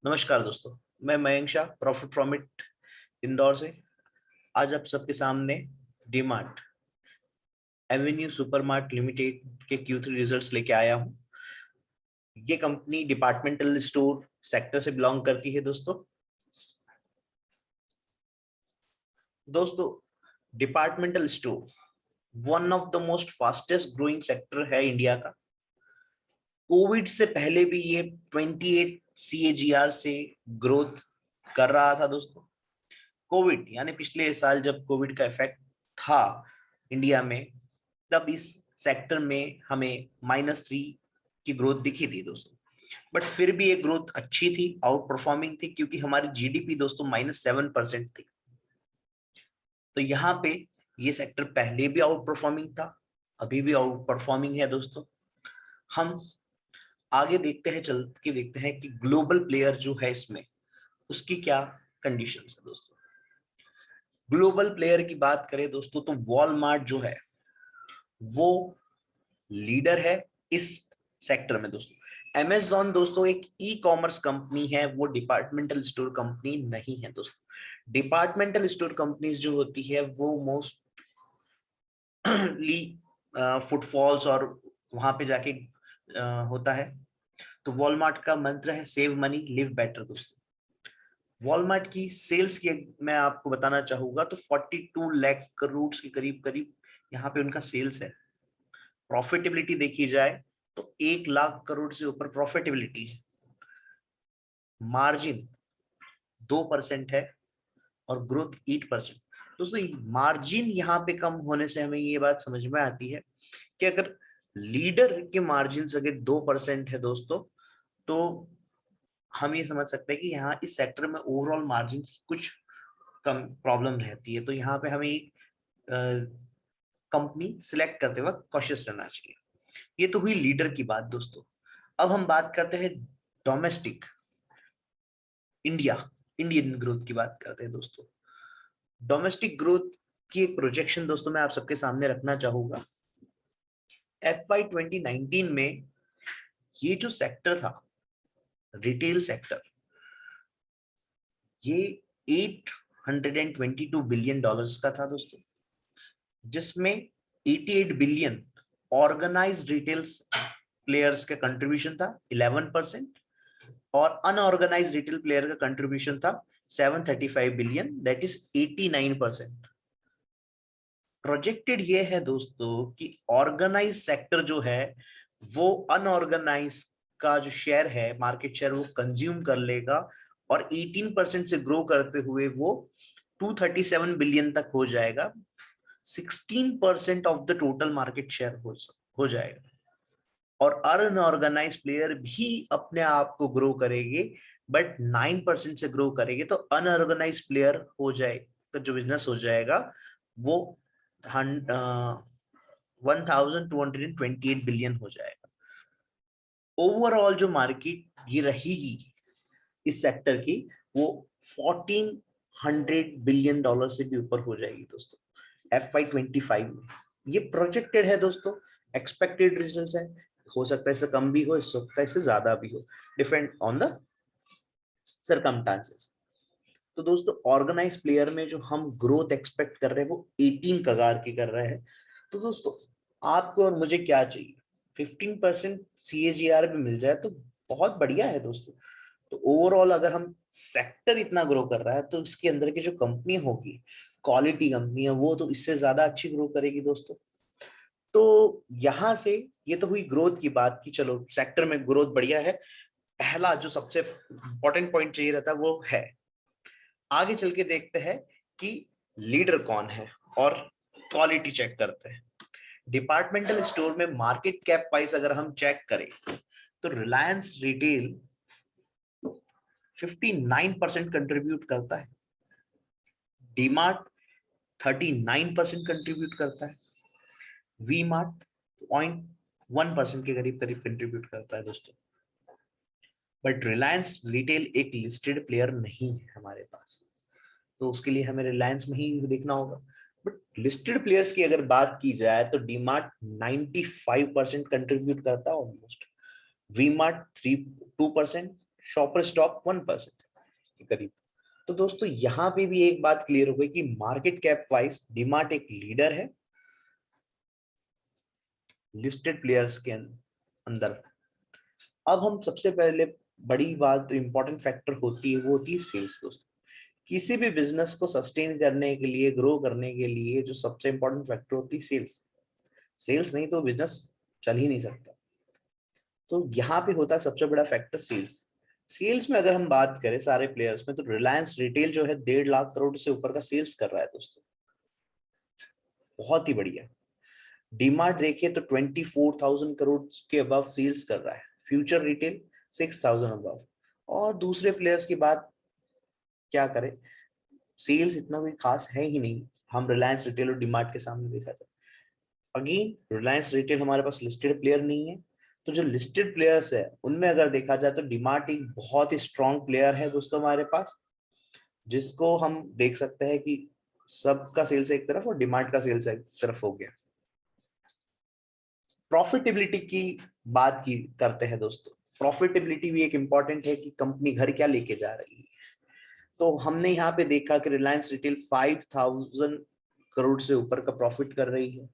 नमस्कार दोस्तों, मैं Mayank Shah, profit from it Indore से। आज आप सबके सामने डीमार्ट एवेन्यू सुपरमार्ट लिमिटेड के Q3 रिजल्ट्स लेके आया हूं। ये कंपनी डिपार्टमेंटल स्टोर सेक्टर से बिलोंग करती है दोस्तों departmental store one of the most fastest growing sector है इंडिया का। कोविड से पहले भी ये 28 CAGR से ग्रोथ कर रहा था दोस्तों। कोविड यानी पिछले साल जब कोविड का इफेक्ट था इंडिया में, तब इस सेक्टर में हमें -3 की ग्रोथ दिखी थी दोस्तों। बट फिर भी ये ग्रोथ अच्छी थी, आउट परफॉर्मिंग थी, क्योंकि हमारी जीडीपी दोस्तों -7% थी। तो यहाँ पे ये सेक्टर पहले भी आउट परफॉर्मिंग था, अभी भी आउट परफॉर्मिंग है दोस्तों। हम आगे देखते हैं, चल के देखते हैं कि ग्लोबल प्लेयर जो है इसमें उसकी क्या कंडीशंस है दोस्तों। ग्लोबल प्लेयर की बात करें दोस्तों तो वॉलमार्ट जो है वो लीडर है इस सेक्टर में दोस्तों। Amazon दोस्तों एक ई कॉमर्स कंपनी है, वो डिपार्टमेंटल स्टोर कंपनी नहीं है दोस्तों। डिपार्टमेंटल स्टोर कंपनीज जो होती है वो मोस्टली फुटफॉल्स और वहां पे जाके होता है। तो वॉलमार्ट का मंत्र है सेव मनी लिव बेटर दोस्तों। वॉलमार्ट की सेल्स की मैं आपको बताना चाहूंगा तो 42 लाख करोड़ के करीब करीब यहाँ पे उनका सेल्स है। प्रॉफिटेबिलिटी देखी जाए तो 1 लाख करोड़ से ऊपर प्रॉफिटेबिलिटी है। मार्जिन 2% है और ग्रोथ 8%। दोस्तों मार्जिन यहाँ पे कम होने से हमें ये बात समझ में आती है कि अगर लीडर के मार्जिन अगर 2% है दोस्तों, तो हम ये समझ सकते हैं कि यहाँ इस सेक्टर में ओवरऑल मार्जिन की कुछ कम प्रॉब्लम रहती है। तो यहाँ पे हमें कंपनी सिलेक्ट करते वक्त कॉशियस रहना चाहिए। ये तो हुई लीडर की बात दोस्तों। अब हम बात करते हैं डोमेस्टिक इंडियन ग्रोथ की बात करते हैं दोस्तों। डोमेस्टिक ग्रोथ की एक प्रोजेक्शन दोस्तों मैं आप सबके सामने रखना चाहूंगा। FY 2019 में ये जो सेक्टर था, रिटेल सेक्टर, ये $822 बिलियन का था दोस्तों, जिसमें 88 बिलियन ऑर्गेनाइज्ड रिटेल प्लेयर्स का कंट्रीब्यूशन था 11%, और अनऑर्गेनाइज्ड रिटेल प्लेयर का कंट्रीब्यूशन था 735 बिलियन, दैट इज 89%। प्रोजेक्टेड ये है दोस्तों कि ऑर्गेनाइज सेक्टर जो है वो अनऑर्गेनाइज का जो शेयर है, मार्केट शेयर, वो कंज्यूम कर लेगा और 18% से ग्रो करते हुए वो 237 बिलियन तक हो जाएगा। 16% of the total market share हो जाएगा। और अनऑर्गेनाइज प्लेयर भी अपने आप को ग्रो करेंगे, बट 9% से ग्रो करेंगे। तो अनऑर्गेनाइज प्लेयर हो जाएगा, जो बिजनेस हो जाएगा वो 1228 बिलियन हो जाएगा। ओवरऑल जो मार्केट ये रहेगी इस सेक्टर की, वो 1400 बिलियन डॉलर से भी ऊपर हो जाएगी दोस्तों FY 25 में। ये प्रोजेक्टेड है दोस्तों, एक्सपेक्टेड रिजल्ट्स है। हो सकता है इससे कम भी हो, हो सकता है इससे ज्यादा भी हो, डिपेंड ऑन द सर्कमस्टांसेस। तो दोस्तों ऑर्गेनाइज प्लेयर में जो हम ग्रोथ एक्सपेक्ट कर रहे हैं वो 18 कगार की कर रहे हैं। तो दोस्तों आपको और मुझे क्या चाहिए, 15% CAGR भी मिल जाए तो बहुत बढ़िया है दोस्तों। तो ओवरऑल अगर हम सेक्टर इतना ग्रो कर रहा है तो इसके अंदर की जो कंपनी होगी, क्वालिटी कंपनी है, वो तो इससे ज्यादा अच्छी ग्रो करेगी दोस्तों। तो यहां से ये तो हुई ग्रोथ की बात की, चलो सेक्टर में ग्रोथ बढ़िया है। पहला जो सबसे इंपॉर्टेंट पॉइंट चाहिए रहता है वो है। आगे चल के देखते हैं कि लीडर कौन है और क्वालिटी चेक करते हैं। डिपार्टमेंटल स्टोर में मार्केट कैप वाइज अगर हम चेक करें तो रिलायंस रिटेल 59% कंट्रीब्यूट करता है, डीमार्ट 39% कंट्रीब्यूट करता है, वी मार्ट 0.1% के करीब करीब कंट्रीब्यूट करता है दोस्तों। बट रिलायंस रिटेल एक लिस्टेड प्लेयर नहीं है हमारे पास, तो उसके लिए हमें रिलायंस में ही देखना होगा। बट लिस्टेड प्लेयर्स की अगर बात की जाए तो डीमार्ट 95% कंट्रीब्यूट करता है almost, V Mart 2%, Shopper Stop 1% के करीब। तो दोस्तों यहाँ पे भी एक बात क्लियर हो गई कि मार्केट कैप वाइज डीमार्ट एक लीडर है लिस्टेड प्लेयर्स के अंदर। अब हम सबसे पहले बड़ी बात, इंपॉर्टेंट फैक्टर होती है, वो होती है सेल्स। दोस्तों किसी भी बिजनेस को सस्टेन करने के लिए, ग्रो करने के लिए जो सबसे इंपॉर्टेंट फैक्टर होती है सेल्स। सेल्स नहीं तो बिजनेस चल ही नहीं सकता। तो यहाँ पे होता है सबसे बड़ा फैक्टर सेल्स। सेल्स में अगर हम बात करें सारे प्लेयर्स में, तो रिलायंस रिटेल जो है 1.5 लाख करोड़ से ऊपर का सेल्स कर रहा है दोस्तों, बहुत ही बढ़िया। डीमार्ट देखिए तो 24,000 करोड़ के अबव सेल्स कर रहा है। Future retail 6,000 above. और दूसरे प्लेयर्स की बात क्या करें, सेल्स इतना कोई खास है ही नहीं हम रिलायंस रिटेल और डीमार्ट के सामने देखा जाए। अगेन रिलायंस रिटेल हमारे पास लिस्टेड प्लेयर नहीं है, तो जो लिस्टेड प्लेयर्स है उनमें अगर देखा जाए तो डीमार्ट एक बहुत ही स्ट्रॉन्ग प्लेयर है दोस्तों हमारे पास, जिसको हम देख सकते हैं कि सबका सेल्स एक तरफ और डीमार्ट का सेल्स एक तरफ हो गया। प्रॉफिटेबिलिटी की बात की करते हैं दोस्तों। प्रॉफिटेबिलिटी भी एक इंपॉर्टेंट है कि कंपनी घर क्या लेके जा रही है। तो हमने यहाँ पे देखा कि रिलायंस रिटेल 5,000 करोड़ से ऊपर का प्रॉफिट कर रही है,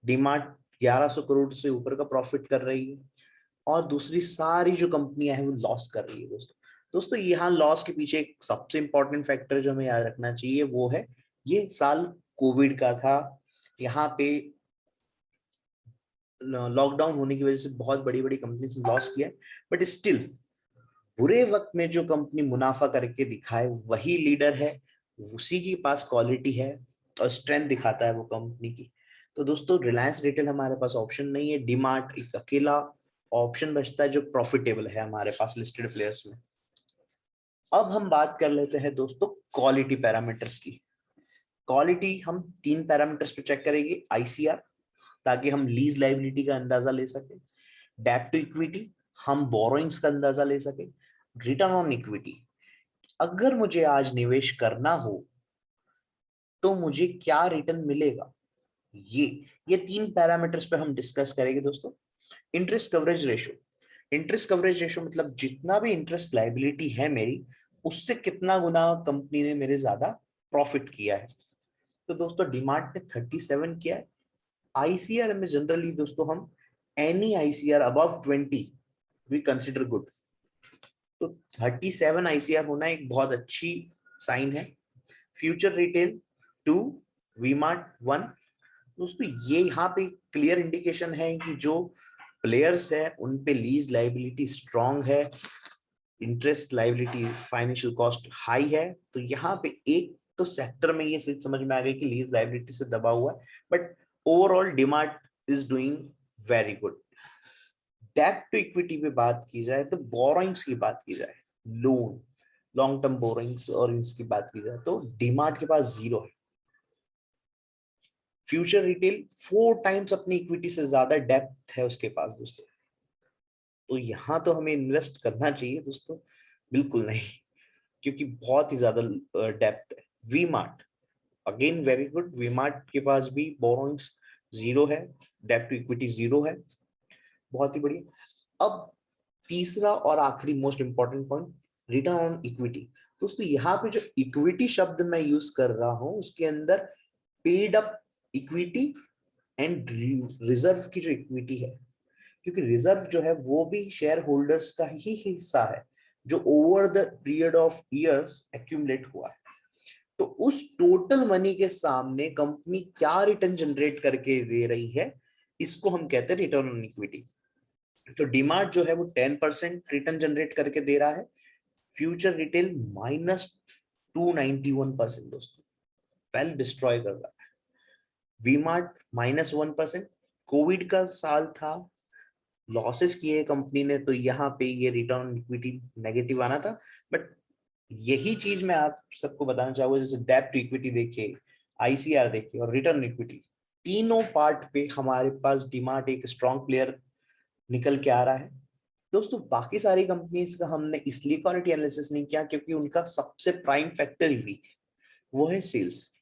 डीमार्ट 1100 करोड़ से ऊपर का प्रॉफिट कर रही है, और दूसरी सारी जो कंपनियां हैं वो लॉस कर रही है दोस्तों। दोस्तों यहाँ लॉस के पीछे एक सबसे इंपॉर्टेंट फैक्टर जो हमें याद रखना चाहिए वो है, ये साल कोविड का था। यहाँ पे लॉकडाउन होने की वजह से बहुत बड़ी बड़ी कंपनी ने लॉस किया, बट स्टिल बुरे वक्त में जो कंपनी मुनाफा करके दिखाए वही लीडर है, उसी के पास क्वालिटी है और स्ट्रेंथ दिखाता है वो कंपनी की। तो दोस्तों रिलायंस रिटेल हमारे पास ऑप्शन नहीं है, डीमार्ट एक अकेला ऑप्शन बचता है जो प्रॉफिटेबल है हमारे पास लिस्टेड प्लेयर्स में। अब हम बात कर लेते हैं दोस्तों क्वालिटी पैरामीटर्स की। क्वालिटी हम 3 पैरामीटर्स पे चेक करेंगे, आईसीआर ताकि हम लीज लायबिलिटी का अंदाजा ले सके, डेट टू इक्विटी हम बोरोइंग्स का अंदाजा ले सके, रिटर्न ऑन इक्विटी अगर मुझे आज निवेश करना हो तो मुझे क्या रिटर्न मिलेगा। ये 3 पैरामीटर्स पे हम डिस्कस करेंगे दोस्तों। Interest coverage ratio, interest coverage ratio मतलब जितना भी इंटरेस्ट लायबिलिटी है मेरी, उससे कितना गुना कंपनी ने मेरे ज्यादा प्रॉफिट किया है। तो दोस्तों डीमार्ट ने 37 किया है। आईसीआर में जनरली दोस्तों हम any ICR above 20 we consider good. तो 37 आईसीआर होना एक बहुत अच्छी साइन है। Future Retail 2, V Mart 1। दोस्तों ये यहाँ पे क्लियर इंडिकेशन है कि जो प्लेयर्स है उन पे लीज लायबिलिटी स्ट्रांग है, interest liability financial cost high है। तो यहाँ पे एक तो सेक्टर में ये समझ में आ गई कि लीज लायबिलिटी से दबा हुआ है, but overall DMart is doing very good. Debt to equity पे बात की जाए तो बोरोइंग्स की बात की जाए, लोन लॉन्ग टर्म बोरोइंग्स और इसकी बात की जाए तो डीमार्ट के पास 0 है। फ्यूचर रिटेल 4 टाइम्स अपनी इक्विटी से ज्यादा डेप्थ है उसके पास दोस्तों। तो यहां तो हमें इन्वेस्ट करना चाहिए दोस्तों, बिल्कुल नहीं, क्योंकि बहुत ही ज्यादा डेप्थ है। V Mart again very good, V Mart के पास भी बोरोइंग्स 0 है, डेप्थ टू इक्विटी 0 है, बहुत ही बढ़िया। अब तीसरा और आखिरी most important point, return on equity. दोस्तों यहाँ पे जो इक्विटी शब्द मैं यूज कर रहा हूं उसके अंदर paid up equity and reserve की जो इक्विटी है, क्योंकि रिजर्व जो है वो भी शेयर होल्डर्स का ही हिस्सा है जो over the period of years accumulate हुआ है। तो उस टोटल मनी के सामने कंपनी क्या रिटर्न जनरेट करके दे रही है, इसको हम कहते हैं रिटर्न ऑन इक्विटी। तो डीमार्ट जो है वो 10% रिटर्न जनरेट करके दे रहा है, फ्यूचर रिटेल -291% दोस्तों, वेल डिस्ट्रॉय कर रहा है। वीमार्ट -1%, कोविड का साल था, लॉसेस किए कंपनी ने, तो यहाँ पे ये रिटर्न ऑन इक्विटी नेगेटिव आना था। बट यही चीज मैं आप सबको बताना चाहूंगा, जैसे डेब्ट टू इक्विटी देखिए, आईसीआर देखिए और रिटर्न इक्विटी, तीनों पार्ट पे हमारे पास डीमार्ट एक स्ट्रॉन्ग प्लेयर निकल के आ रहा है दोस्तों। बाकी सारी कंपनीज का हमने इसलिए क्वालिटी एनालिसिस नहीं किया क्योंकि उनका सबसे प्राइम फैक्टर ही वीक है, वो है सेल्स।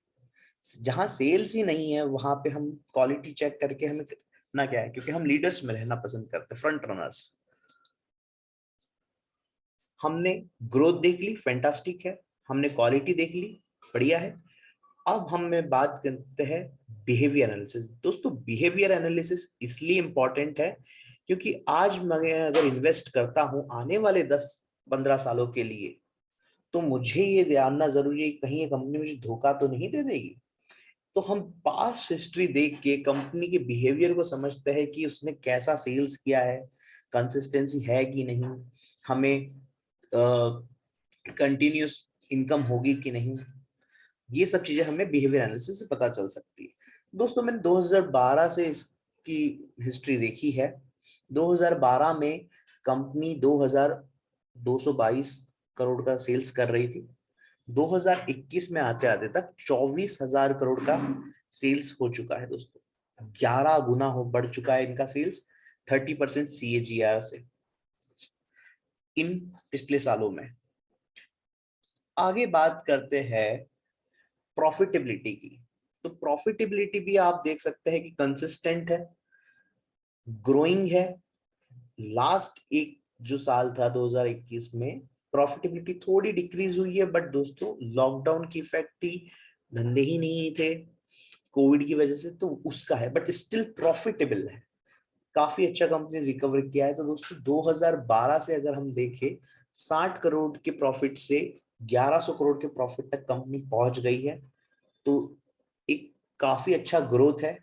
जहां सेल्स ही नहीं है वहां पे हम क्वालिटी चेक करके हमें ना क्या है, क्योंकि हम लीडर्स में रहना पसंद करते हैं, फ्रंट रनर्स। हमने ग्रोथ देख ली, फैंटास्टिक है, हमने क्वालिटी देख ली, बढ़िया है। अब हमें बात करते हैं बिहेवियर एनालिसिस। दोस्तों बिहेवियर एनालिसिस इसलिए इंपॉर्टेंट है क्योंकि आज मैं अगर इन्वेस्ट करता हूं आने वाले 10-15 सालों के लिए, तो मुझे ये जानना जरूरी है कहीं ये कंपनी मुझे धोखा तो नहीं दे देगी। तो हम पास्ट हिस्ट्री देख के कंपनी के बिहेवियर को समझते हैं कि उसने कैसा सेल्स किया है, कंसिस्टेंसी है कि नहीं, हमें कंटिन्यूस इनकम होगी कि नहीं। ये सब चीजें हमें बिहेवियर एनालिसिस से पता चल सकती है। दोस्तों मैंने 2012 से इसकी हिस्ट्री देखी है। 2012 में कंपनी 2222 करोड़ का सेल्स कर रही थी। 2021 में आते आते तक 24,000 करोड़ का सेल्स हो चुका है दोस्तों। 11 गुना हो बढ़ चुका है इनका सेल्स 30% CAGR से इन पिछले सालों में। आगे बात करते हैं प्रॉफिटेबिलिटी की। तो प्रॉफिटेबिलिटी भी आप देख सकते हैं कि कंसिस्टेंट है, ग्रोइंग है। लास्ट एक जो साल था 2021 में प्रॉफिटेबिलिटी थोड़ी डिक्रीज हुई है, बट दोस्तों लॉकडाउन की इफेक्ट थी, धंधे ही नहीं थे कोविड की वजह से, तो उसका है, बट स्टिल प्रॉफिटेबल है, काफी अच्छा कंपनी रिकवर किया है। तो दोस्तों 2012 से अगर हम देखें 60 करोड़ के प्रॉफिट से 1100 करोड़ के प्रॉफिट तक कंपनी पहुंच गई है। तो एक काफी अच्छा ग्रोथ है,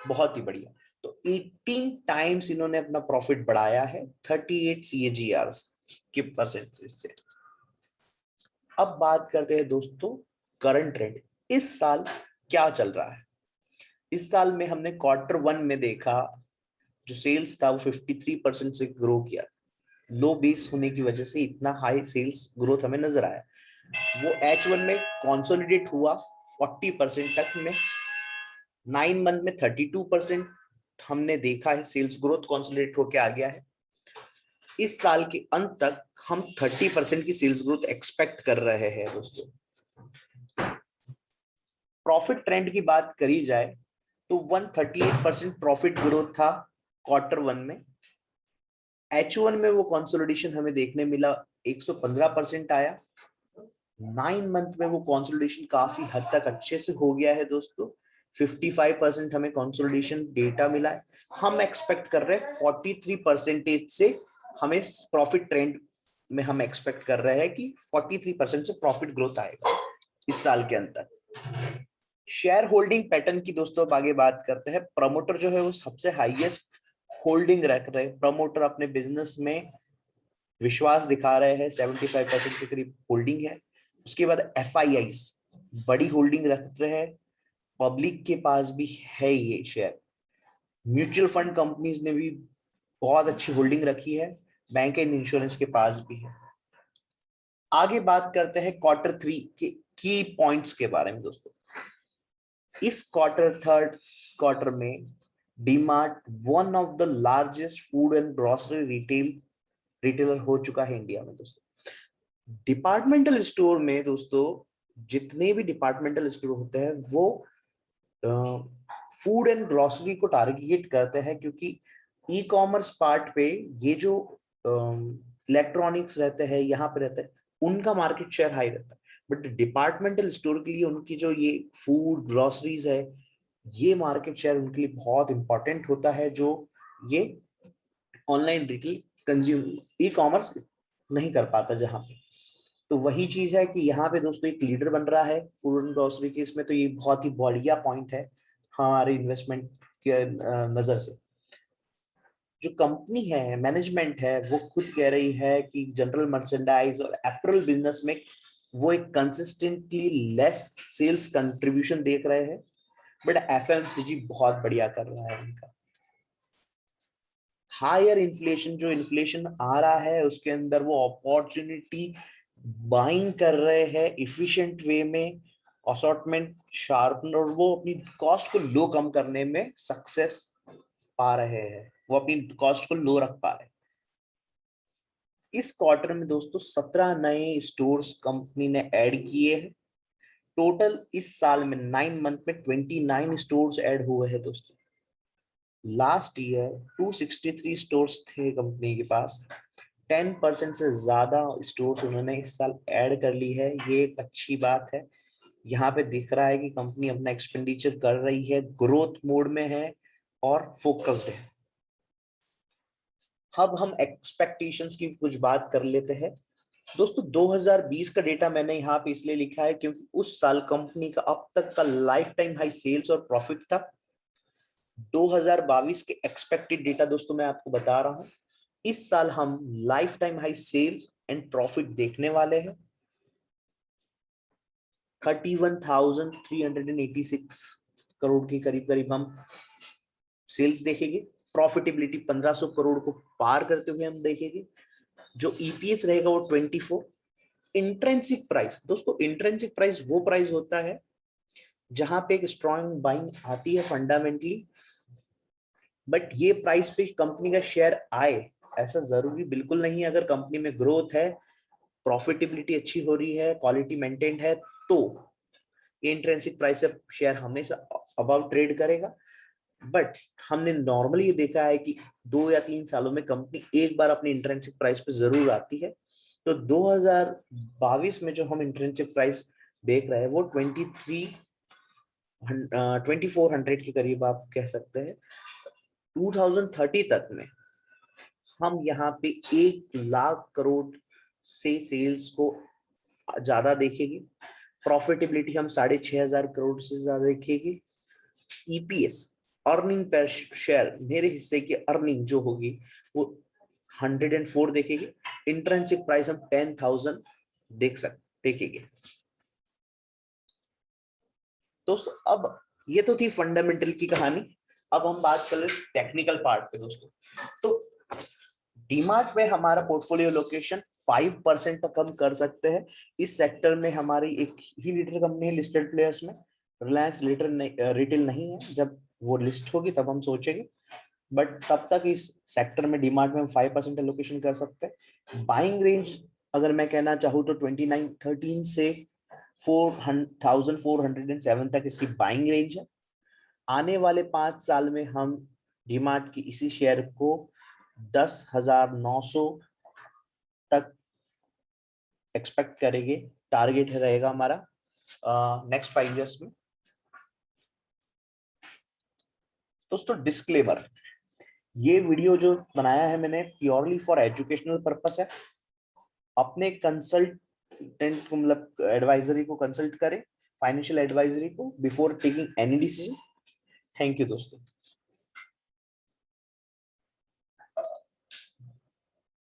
बहुत ही बढ़िया। तो 18 टाइम्स इन्होंने अपना प्रॉफिट बढ़ाया है 38 CAGR के परसेंटेज से। अब बात करते हैं दोस्तों करंट ट्रेंड, इस साल क्या चल रहा है। इस साल में हमने Q1 में देखा जो सेल्स था वो 53% से ग्रो किया। लो बेस होने की वजह से इतना हाई सेल्स ग्रोथ हमें नजर आया। वो H1 में कंसोलिडेट हुआ 40% तक में, 9 मंथ में 32% हमने देखा है सेल्स ग्रोथ कंसोलिडेट होके आ गया है। इस साल के अंत तक हम 30% की सेल्स ग्रोथ एक्सपेक्ट कर रहे हैं दोस्तों। प्रॉफिट ट्रेंड की बात करी जाए तो 138% प्रॉफिट ग्रोथ था Q1 में। H1 में वो कंसोलिडेशन हमें देखने मिला, 115% आया। 9 मंथ में वो कंसोलिडेशन काफी हद तक अच्छे से हो गया है दोस्तों, 55% हमें कंसोलिडेशन डेटा मिला है। हम एक्सपेक्ट कर रहे हैं 43% से हमें प्रॉफिट ट्रेंड में हम एक्सपेक्ट कर रहे हैं कि 43% से प्रॉफिट ग्रोथ आएगा इस साल के अंदर। शेयर होल्डिंग पैटर्न की दोस्तों अब आगे बात करते हैं। प्रमोटर जो है वो सबसे हाईएस्ट होल्डिंग रख रहे हैं, प्रमोटर अपने बिजनेस में विश्वास दिखा रहे हैं, 75% के करीब होल्डिंग है। उसके बाद FIIs बड़ी होल्डिंग रख रहे हैं, पब्लिक के पास भी है ये शेयर। म्यूचुअल फंड कंपनीज ने भी बहुत अच्छी होल्डिंग रखी है, बैंक एंड इंश्योरेंस के पास भी है। आगे बात करते हैं Q3 के की पॉइंट्स के बारे में दोस्तों। इस थर्ड क्वार्टर में DMart one of the largest food and grocery retailer हो चुका है इंडिया में दोस्तों। डिपार्टमेंटल स्टोर में दोस्तों जितने भी डिपार्टमेंटल स्टोर होते हैं वो फूड एंड ग्रोसरी को टारगेट करते हैं, क्योंकि ई कॉमर्स पार्ट पे ये जो इलेक्ट्रॉनिक्स रहते हैं यहाँ पे रहते हैं उनका मार्केट शेयर हाई रहता है। बट डिपार्टमेंटल स्टोर के लिए उनकी जो ये फूड ग्रोसरीज है ये मार्केट शेयर उनके लिए बहुत इंपॉर्टेंट होता है, जो ये online retail consume e commerce नहीं कर पाता जहां पे। तो वही चीज है कि यहाँ पे दोस्तों एक लीडर बन रहा है फूड एंड ग्रोसरी के इसमें, तो ये बहुत ही बढ़िया पॉइंट है हमारे इन्वेस्टमेंट के नजर से। जो कंपनी है, मैनेजमेंट है, वो खुद कह रही है कि जनरल मर्चेंडाइज और एपरल बिजनेस में वो एक कंसिस्टेंटली लेस सेल्स कंट्रीब्यूशन देख रहे हैं, बट FMCG बहुत बढ़िया कर रहा है उनका। हायर इन्फ्लेशन, जो इन्फ्लेशन आ रहा है उसके अंदर वो अपॉर्चुनिटी बाइंग कर रहे हैं इफिशिएंट वे में, असॉर्टमेंट शार्पनर, और वो अपनी कॉस्ट को लो कम करने में सक्सेस पा रहे हैं, वो अपनी कॉस्ट को लो रख पा रहे हैं। इस क्वार्टर में दोस्तों 17 नए स्टोर्स कंपनी ने ऐड किए हैं। टोटल इस साल में 9 मंथ में 29 स्टोर्स ऐड हुए हैं दोस्तों। लास्ट ईयर 263 स्टोर्स थे कंपनी के पास, 10% से ज्यादा स्टोर्स उन्होंने इस साल ऐड कर ली है, ये एक अच्छी बात है। यहाँ पे दिख रहा है कि कंपनी अपना एक्सपेंडिचर कर रही है, ग्रोथ मोड में है और फोकस्ड है। अब हम एक्सपेक्टेशंस की कुछ बात कर लेते हैं। दोस्तों 2020 का डेटा मैंने यहाँ पे इसलिए लिखा है क्योंकि उस साल कंपनी का अब तक का लाइफ टाइम हाई सेल्स और प्रॉफिट था। 2022 के एक्सपेक्टेड डेटा दोस्तों मैं आपको बता रहा हूं, इस साल हम lifetime high sales and profit देखने वाले हैं। 31,386 करोड़ के करीब करीब हम सेल्स देखेंगे। प्रॉफिटेबिलिटी 1500 करोड़ को पार करते हुए हम देखेंगे। जो ईपीएस रहेगा वो 24। इंट्रिंसिक प्राइस दोस्तों, इंट्रिंसिक प्राइस वो प्राइस होता है जहां पे एक स्ट्रॉन्ग बाइंग आती है फंडामेंटली, बट ये प्राइस पे कंपनी का शेयर आए ऐसा जरूरी बिल्कुल नहीं है। अगर कंपनी में ग्रोथ है, प्रॉफिटेबिलिटी अच्छी हो रही है, क्वालिटी मेंटेन्ड है, तो इंट्रिंसिक प्राइस से शेयर हमेशा अबव ट्रेड करेगा। बट हमने नॉर्मली ये देखा है कि 2 या 3 सालों में कंपनी एक बार अपनी इंट्रिंसिक प्राइस पे जरूर आती है। तो 2022 में जो हम इंट्रिंसिक प्राइस देख रहे हैं वो 2400 के करीब आप कह सकते हैं। 2030 तक में हम यहाँ पे 1 लाख करोड़ से सेल्स को ज्यादा देखेंगे। प्रॉफिटेबिलिटी हम 6,500 करोड़ से ज्यादा देखेंगे। ईपीएस अर्निंग पर शेयर, मेरे हिस्से की अर्निंग जो होगी वो 104 देखेंगे। इंट्रिंसिक प्राइस हम 10,000 देखेंगे। दोस्तों अब ये तो थी फंडामेंटल की कहानी। अब हम बात कर ले टेक्निकल पार्ट पे दोस्तों। तो डीमार्ट में हमारा पोर्टफोलियो लोकेशन 5% तक हम कर सकते हैं। इस सेक्टर में हमारी एक ही लीडर कंपनी है लिस्टेड प्लेयर्स में, रिलायंस रिटेल नहीं है। जब वो लिस्ट होगी तब हम सोचेंगे, बट तब तक इस सेक्टर में डीमार्ट में हम 5% एलोकेशन कर सकते हैं। बाइंग रेंज अगर मैं कहना चाहूँ तो 2913 से 4,407 तक इसकी बाइंग रेंज है। आने वाले 5 साल में हम डीमार्ट की इसी शेयर को 10,900 तक एक्सपेक्ट करेंगे। टारगेट रहेगा हमारा नेक्स्ट 5 ईयर्स में। दोस्तों डिस्क्लेमर, ये वीडियो जो बनाया है मैंने प्योरली फॉर एजुकेशनल पर्पस है। अपने कंसल्टेंट को मतलब एडवाइजरी को कंसल्ट करें, फाइनेंशियल एडवाइजरी को, before taking any decision. Thank you दोस्तों।